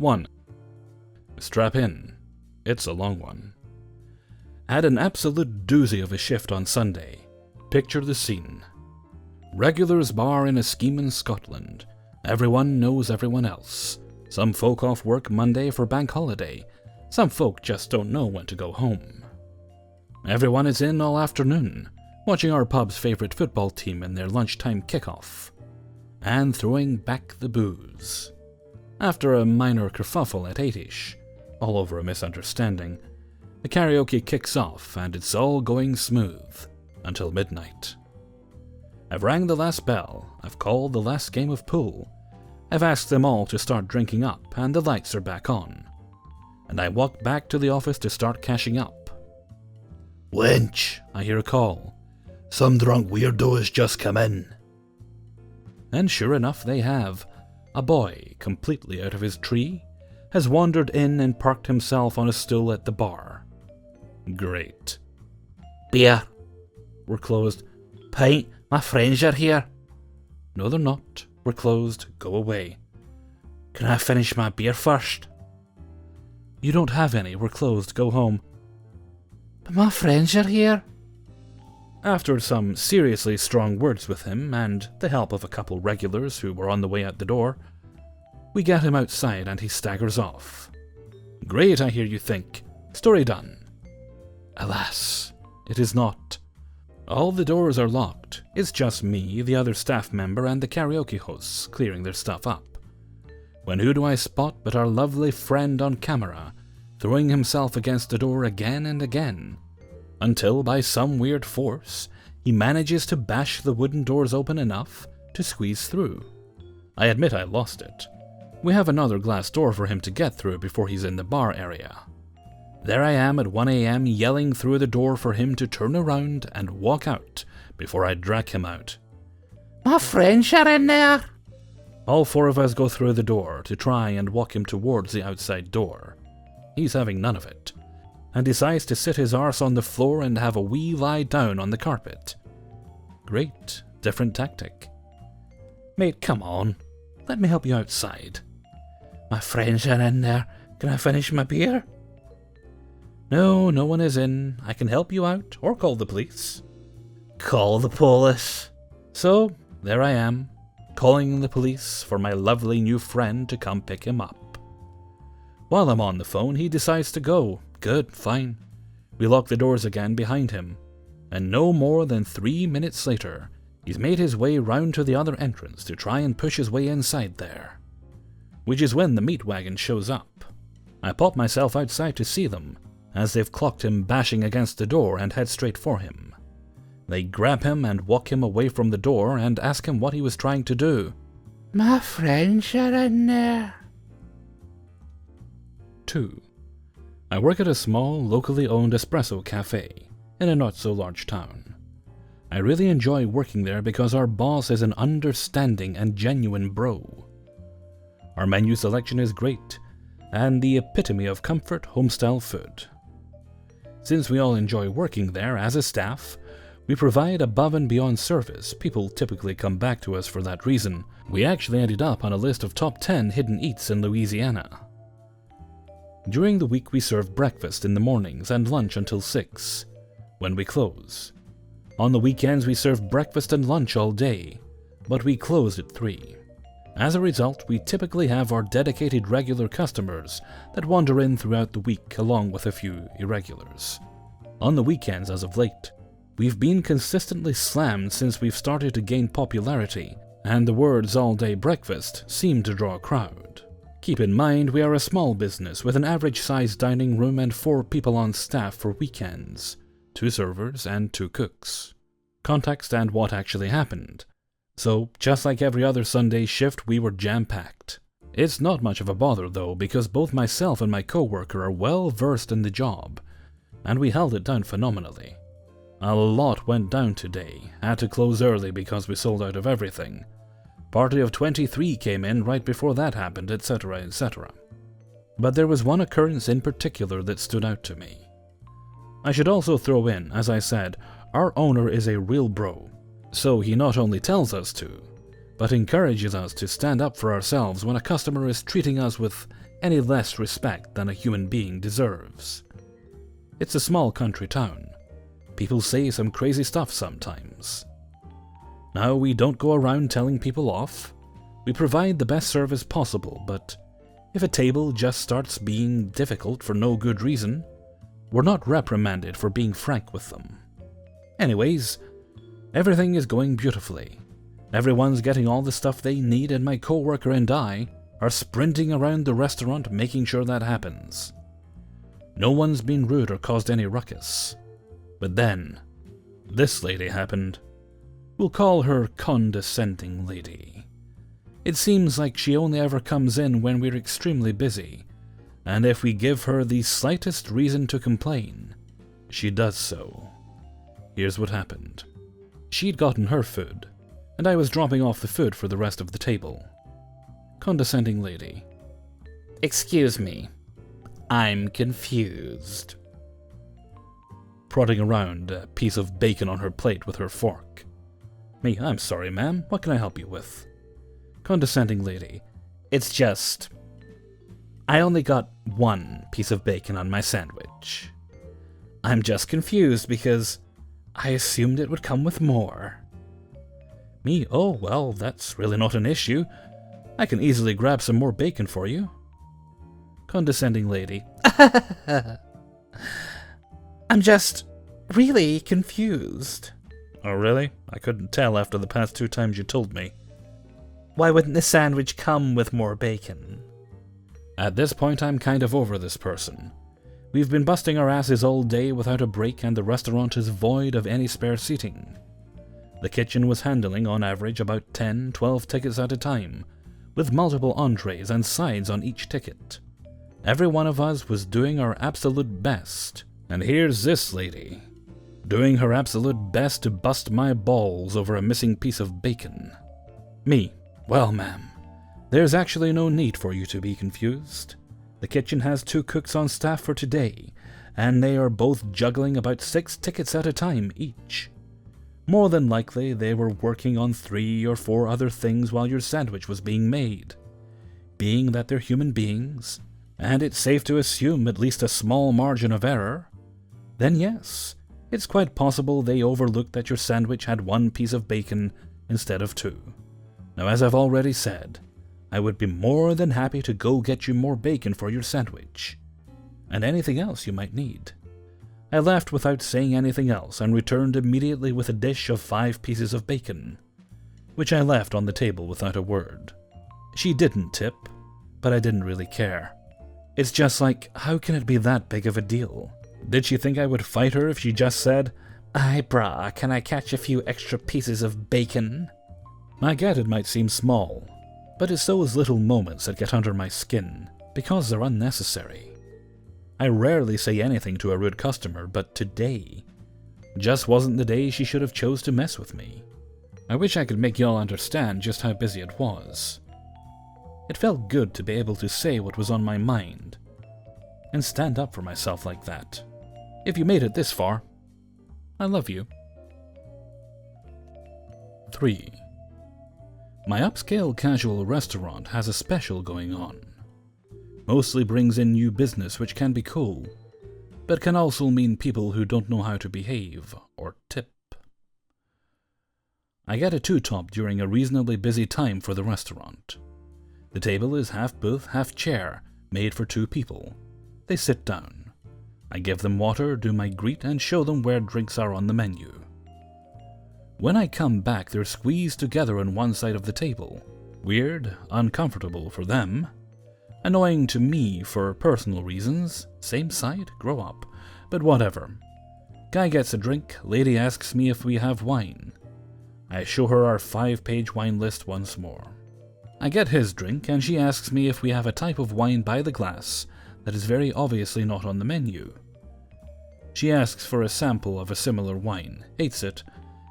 1. Strap in. It's a long one. Had an absolute doozy of a shift on Sunday. Picture the scene. Regulars bar in a scheme in Scotland. Everyone knows everyone else. Some folk off work Monday for bank holiday. Some folk just don't know when to go home. Everyone is in all afternoon, watching our pub's favourite football team in their lunchtime kickoff, and throwing back the booze. After a minor kerfuffle at 8ish, all over a misunderstanding, the karaoke kicks off and it's all going smooth until midnight. I've rang the last bell, I've called the last game of pool, I've asked them all to start drinking up and the lights are back on, and I walk back to the office to start cashing up. "Wench," I hear a call. "Some drunk weirdo has just come in." And sure enough they have. A boy, completely out of his tree, has wandered in and parked himself on a stool at the bar. Great. "Beer." "We're closed." "Pint, my friends are here." "No, they're not. We're closed. Go away." "Can I finish my beer first?" "You don't have any. We're closed. Go home." "But my friends are here." After some seriously strong words with him, and the help of a couple regulars who were on the way out the door, we get him outside and he staggers off. Great, I hear you think. Story done. Alas, it is not. All the doors are locked. It's just me, the other staff member, and the karaoke hosts clearing their stuff up. When who do I spot but our lovely friend on camera, throwing himself against the door again and again, until by some weird force he manages to bash the wooden doors open enough to squeeze through. I admit I lost it. We have another glass door for him to get through before he's in the bar area. There I am at 1 a.m. yelling through the door for him to turn around and walk out before I drag him out. "My friends are in there." All four of us go through the door to try and walk him towards the outside door. He's having none of it, and decides to sit his arse on the floor and have a wee lie down on the carpet. Great, different tactic. "Mate, come on. Let me help you outside." "My friends are in there. Can I finish my beer?" "No, no one is in. I can help you out, or call the police." "Call the police." So, there I am, calling the police for my lovely new friend to come pick him up. While I'm on the phone, he decides to go. Good, fine. We lock the doors again behind him, and no more than 3 minutes later, he's made his way round to the other entrance to try and push his way inside there. Which is when the meat wagon shows up. I pop myself outside to see them, as they've clocked him bashing against the door and head straight for him. They grab him and walk him away from the door and ask him what he was trying to do. "My friends are in there." 2. I work at a small, locally owned espresso cafe in a not-so-large town. I really enjoy working there because our boss is an understanding and genuine bro. Our menu selection is great, and the epitome of comfort home-style food. Since we all enjoy working there as a staff, we provide above and beyond service. People typically come back to us for that reason. We actually ended up on a list of top 10 hidden eats in Louisiana. During the week we serve breakfast in the mornings and lunch until 6, when we close. On the weekends we serve breakfast and lunch all day, but we close at 3. As a result, we typically have our dedicated regular customers that wander in throughout the week along with a few irregulars. On the weekends as of late, we've been consistently slammed since we've started to gain popularity, and the words all-day breakfast seem to draw a crowd. Keep in mind we are a small business with an average-sized dining room and 4 people on staff for weekends, 2 servers and 2 cooks. Context and what actually happened. So, just like every other Sunday shift, we were jam-packed. It's not much of a bother though, because both myself and my co-worker are well versed in the job, and we held it down phenomenally. A lot went down today, had to close early because we sold out of everything. Party of 23 came in right before that happened, etc, etc. But there was one occurrence in particular that stood out to me. I should also throw in, as I said, our owner is a real bro. So he not only tells us to, but encourages us to stand up for ourselves when a customer is treating us with any less respect than a human being deserves. It's a small country town. People say some crazy stuff sometimes. Now, we don't go around telling people off. We provide the best service possible, but if a table just starts being difficult for no good reason, we're not reprimanded for being frank with them. Anyways, everything is going beautifully. Everyone's getting all the stuff they need, and my coworker and I are sprinting around the restaurant making sure that happens. No one's been rude or caused any ruckus. But then, this lady happened. We'll call her condescending lady. It seems like she only ever comes in when we're extremely busy, and if we give her the slightest reason to complain, she does so. Here's what happened. She'd gotten her food, and I was dropping off the food for the rest of the table. Condescending lady. Excuse me. I'm confused. Prodding around a piece of bacon on her plate with her fork. Me, I'm sorry, ma'am. What can I help you with? Condescending lady. It's just, I only got one piece of bacon on my sandwich. I'm just confused because I assumed it would come with more. Me, oh, well, that's really not an issue. I can easily grab some more bacon for you. Condescending lady. I'm just really confused. Oh, really? I couldn't tell after the past 2 times you told me. Why wouldn't the sandwich come with more bacon? At this point, I'm kind of over this person. We've been busting our asses all day without a break, and the restaurant is void of any spare seating. The kitchen was handling, on average, about 10-12 tickets at a time, with multiple entrees and sides on each ticket. Every one of us was doing our absolute best, and here's this lady, doing her absolute best to bust my balls over a missing piece of bacon. Me, well, ma'am, there's actually no need for you to be confused. The kitchen has 2 cooks on staff for today, and they are both juggling about 6 tickets at a time each. More than likely, they were working on 3 or 4 other things while your sandwich was being made. Being that they're human beings, and it's safe to assume at least a small margin of error, then yes, it's quite possible they overlooked that your sandwich had 1 piece of bacon instead of 2. Now, as I've already said, I would be more than happy to go get you more bacon for your sandwich, and anything else you might need. I left without saying anything else and returned immediately with a dish of 5 pieces of bacon, which I left on the table without a word. She didn't tip, but I didn't really care. It's just like, how can it be that big of a deal? Did she think I would fight her if she just said, "Aye, brah, can I catch a few extra pieces of bacon?" I get it might seem small, but it's those little moments that get under my skin, because they're unnecessary. I rarely say anything to a rude customer, but today just wasn't the day she should have chose to mess with me. I wish I could make y'all understand just how busy it was. It felt good to be able to say what was on my mind, and stand up for myself like that. If you made it this far, I love you. 3. My upscale casual restaurant has a special going on. Mostly brings in new business, which can be cool, but can also mean people who don't know how to behave or tip. I get a 2-top during a reasonably busy time for the restaurant. The table is half booth, half chair, made for 2 people. They sit down. I give them water, do my greet, and show them where drinks are on the menu. When I come back, they're squeezed together on one side of the table. Weird, uncomfortable for them. Annoying to me for personal reasons. Same side, grow up. But whatever. Guy gets a drink, lady asks me if we have wine. I show her our 5-page wine list once more. I get his drink, and she asks me if we have a type of wine by the glass that is very obviously not on the menu. She asks for a sample of a similar wine, hates it,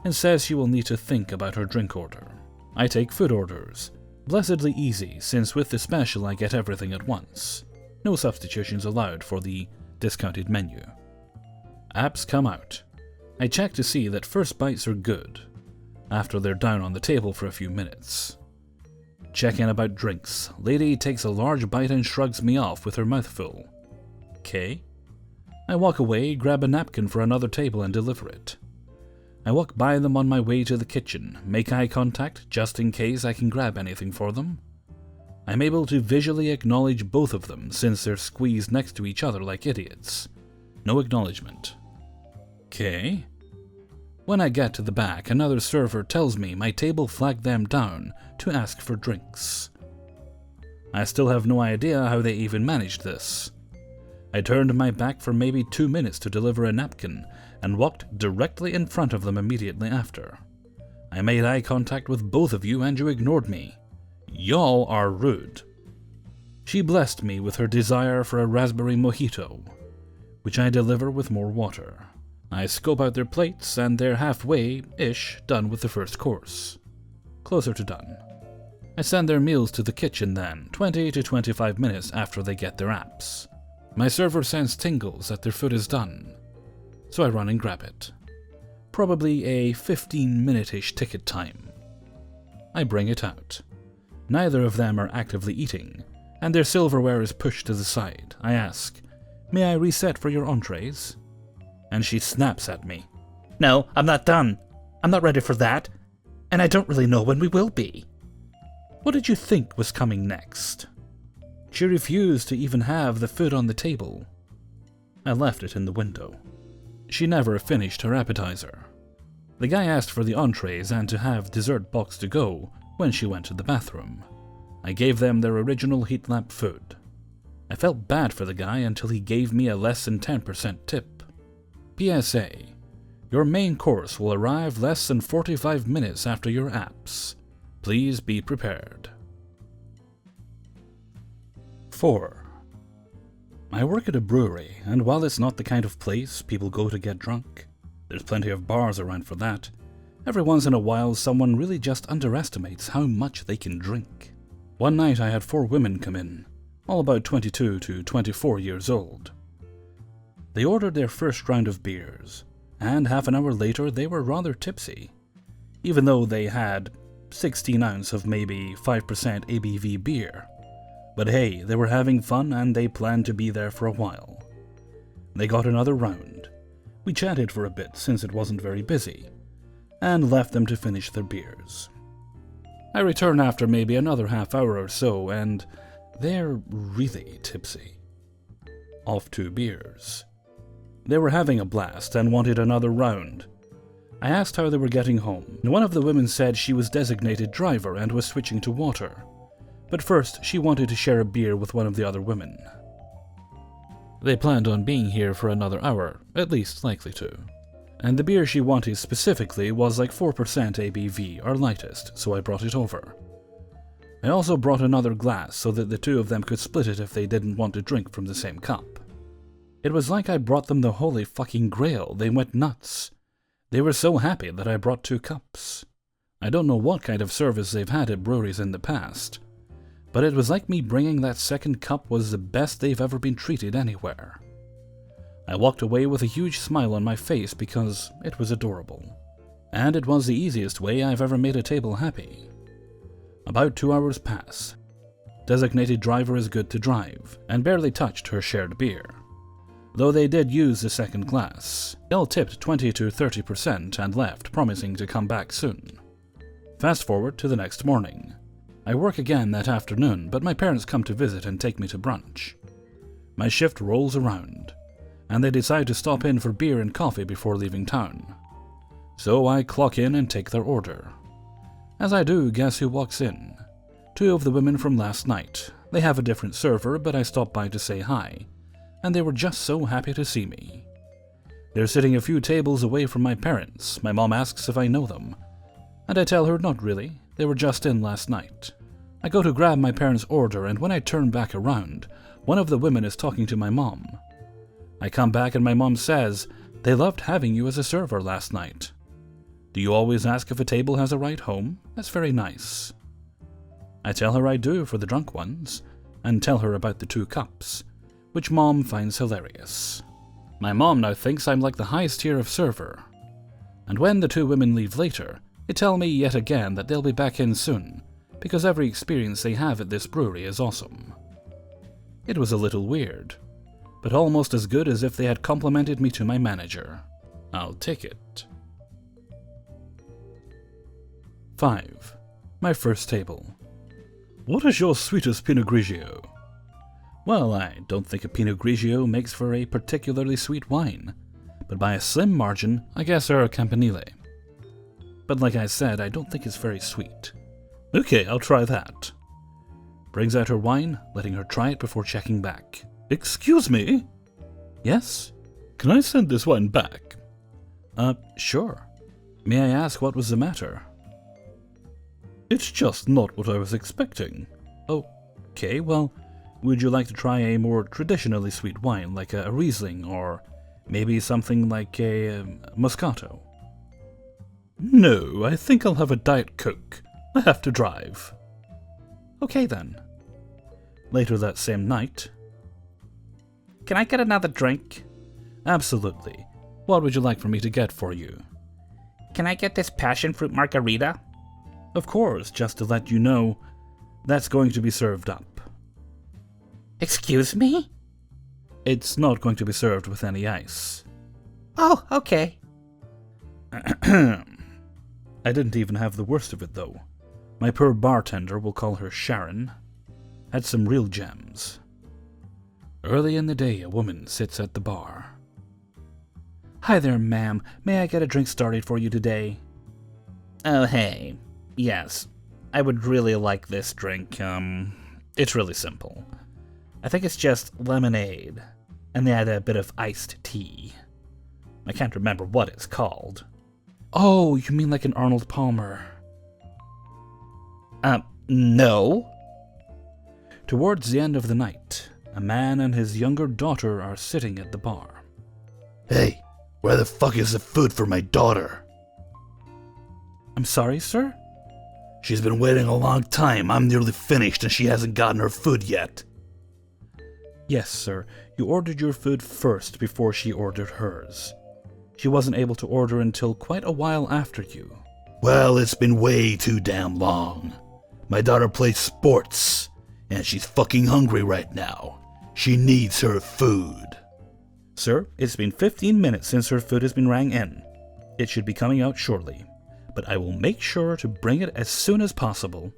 and says she will need to think about her drink order. I take food orders. Blessedly easy, since with the special I get everything at once. No substitutions allowed for the discounted menu. Apps come out. I check to see that first bites are good, after they're down on the table for a few minutes. Check in about drinks. Lady takes a large bite and shrugs me off with her mouth full. Okay. I walk away, grab a napkin for another table and deliver it. I walk by them on my way to the kitchen, make eye contact just in case I can grab anything for them. I'm able to visually acknowledge both of them since they're squeezed next to each other like idiots. No acknowledgement. Okay. When I get to the back, another server tells me my table flagged them down to ask for drinks. I still have no idea how they even managed this. I turned my back for maybe 2 minutes to deliver a napkin and walked directly in front of them immediately after. I made eye contact with both of you and you ignored me. Y'all are rude. She blessed me with her desire for a raspberry mojito, which I deliver with more water. I scope out their plates and they're halfway-ish done with the first course. Closer to done. I send their meals to the kitchen then, 20 to 25 minutes after they get their apps. My server sends tingles that their food is done, so I run and grab it. Probably a 15-minute-ish ticket time. I bring it out. Neither of them are actively eating, and their silverware is pushed to the side. I ask, "May I reset for your entrees?" And she snaps at me. "No, I'm not done. I'm not ready for that, and I don't really know when we will be." What did you think was coming next? She refused to even have the food on the table. I left it in the window. She never finished her appetizer. The guy asked for the entrees and to have dessert box to go when she went to the bathroom. I gave them their original heat lamp food. I felt bad for the guy until he gave me a less than 10% tip. PSA: your main course will arrive less than 45 minutes after your apps. Please be prepared. 4. I work at a brewery, and while it's not the kind of place people go to get drunk, there's plenty of bars around for that. Every once in a while, someone really just underestimates how much they can drink. One night I had 4 women come in, all about 22 to 24 years old. They ordered their first round of beers, and half an hour later they were rather tipsy, even though they had 16 ounces of maybe 5% ABV beer. But hey, they were having fun and they planned to be there for a while. They got another round. We chatted for a bit since it wasn't very busy, and left them to finish their beers. I return after maybe another half hour or so, and they're really tipsy. Off 2 beers. They were having a blast and wanted another round. I asked how they were getting home, and one of the women said she was designated driver and was switching to water. But first, she wanted to share a beer with one of the other women. They planned on being here for another hour, at least likely to. And the beer she wanted specifically was like 4% ABV, our lightest, so I brought it over. I also brought another glass so that the 2 of them could split it if they didn't want to drink from the same cup. It was like I brought them the holy fucking grail. They went nuts. They were so happy that I brought 2 cups. I don't know what kind of service they've had at breweries in the past, but it was like me bringing that second cup was the best they've ever been treated anywhere. I walked away with a huge smile on my face because it was adorable. And it was the easiest way I've ever made a table happy. About 2 hours pass. Designated driver is good to drive, and barely touched her shared beer. Though they did use the second glass. They all tipped 20 to 30% and left, promising to come back soon. Fast forward to the next morning. I work again that afternoon, but my parents come to visit and take me to brunch. My shift rolls around, and they decide to stop in for beer and coffee before leaving town. So I clock in and take their order. As I do, guess who walks in? 2 of the women from last night. They have a different server, but I stopped by to say hi, and they were just so happy to see me. They're sitting a few tables away from my parents. My mom asks if I know them, and I tell her not really. They were just in last night. I go to grab my parents' order, and when I turn back around, one of the women is talking to my mom. I come back and my mom says, "They loved having you as a server last night. Do you always ask if a table has a ride home? That's very nice." I tell her I do for the drunk ones, and tell her about the 2 cups, which Mom finds hilarious. My mom now thinks I'm like the highest tier of server. And when the 2 women leave later, they tell me yet again that they'll be back in soon, because every experience they have at this brewery is awesome. It was a little weird, but almost as good as if they had complimented me to my manager. I'll take it. 5. My first table. What is your sweetest Pinot Grigio? Well, I don't think a Pinot Grigio makes for a particularly sweet wine, but by a slim margin, I guess our Campanile. But like I said, I don't think it's very sweet. Okay, I'll try that. Brings out her wine, letting her try it before checking back. Excuse me? Yes? Can I send this wine back? Sure. May I ask what was the matter? It's just not what I was expecting. Okay, well, would you like to try a more traditionally sweet wine, like a Riesling, or maybe something like a Moscato? No, I think I'll have a Diet Coke. I have to drive. Okay then. Later that same night. Can I get another drink? Absolutely. What would you like for me to get for you? Can I get this passion fruit margarita? Of course, just to let you know, that's going to be served up. Excuse me? It's not going to be served with any ice. Oh, okay. I didn't even have the worst of it, though. My poor bartender, we'll call her Sharon, had some real gems. Early in the day, a woman sits at the bar. Hi there, ma'am. May I get a drink started for you today? Oh, hey. Yes, I would really like this drink. It's really simple. I think it's just lemonade, and they add a bit of iced tea. I can't remember what it's called. Oh, you mean like an Arnold Palmer? No. Towards the end of the night, a man and his younger daughter are sitting at the bar. Hey, where the fuck is the food for my daughter? I'm sorry, sir? She's been waiting a long time. I'm nearly finished and she hasn't gotten her food yet. Yes, sir. You ordered your food first before she ordered hers. She wasn't able to order until quite a while after you. Well, it's been way too damn long. My daughter plays sports, and she's fucking hungry right now. She needs her food. Sir, it's been 15 minutes since her food has been rang in. It should be coming out shortly, but I will make sure to bring it as soon as possible.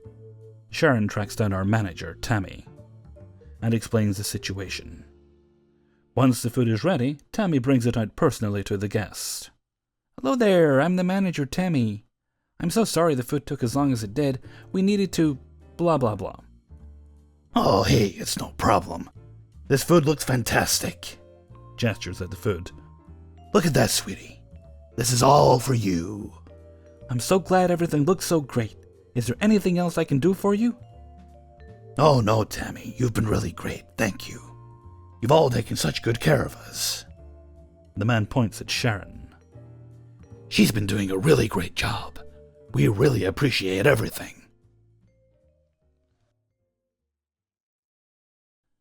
Sharon tracks down our manager, Tammy, and explains the situation. Once the food is ready, Tammy brings it out personally to the guest. Hello there, I'm the manager, Tammy. I'm so sorry the food took as long as it did. We needed to blah blah blah. Oh, hey, it's no problem. This food looks fantastic. Gestures at the food. Look at that, sweetie. This is all for you. I'm so glad everything looks so great. Is there anything else I can do for you? Oh no, Tammy, you've been really great, thank you. You've all taken such good care of us. The man points at Sharon. She's been doing a really great job. We really appreciate everything.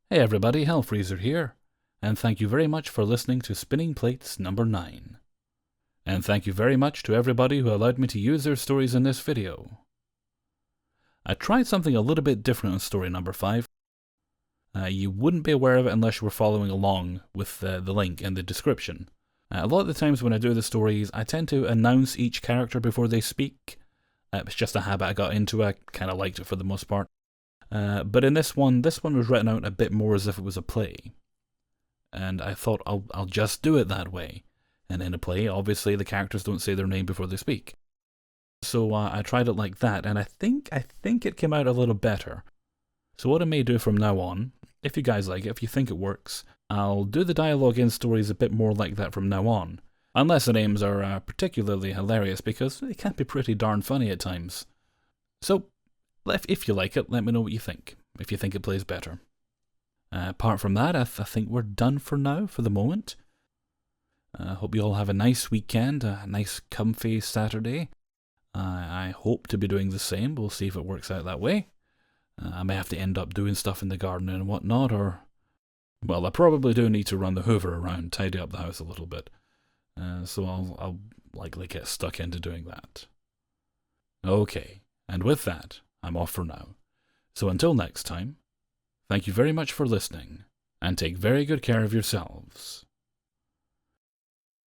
Hey everybody, Hellfreezer here, and thank you very much for listening to Spinning Plates number 9. And thank you very much to everybody who allowed me to use their stories in this video. I tried something a little bit different on story number 5. You wouldn't be aware of it unless you were following along with the link in the description. A lot of the times when I do the stories, I tend to announce each character before they speak. It's just a habit I got into. I kind of liked it for the most part. But in this one was written out a bit more as if it was a play. And I thought I'll just do it that way. And in a play, obviously the characters don't say their name before they speak. So I tried it like that, and I think it came out a little better. So what I may do from now on, if you guys like it, if you think it works, I'll do the dialogue in stories a bit more like that from now on. Unless the names are particularly hilarious, because they can be pretty darn funny at times. So, if you like it, let me know what you think, if you think it plays better. Apart from that, I think we're done for now, for the moment. Hope you all have a nice weekend, a nice comfy Saturday. I hope to be doing the same. We'll see if it works out that way. I may have to end up doing stuff in the garden and whatnot, or... Well, I probably do need to run the hoover around, tidy up the house a little bit. So I'll likely get stuck into doing that. Okay, and with that, I'm off for now. So until next time, thank you very much for listening, and take very good care of yourselves.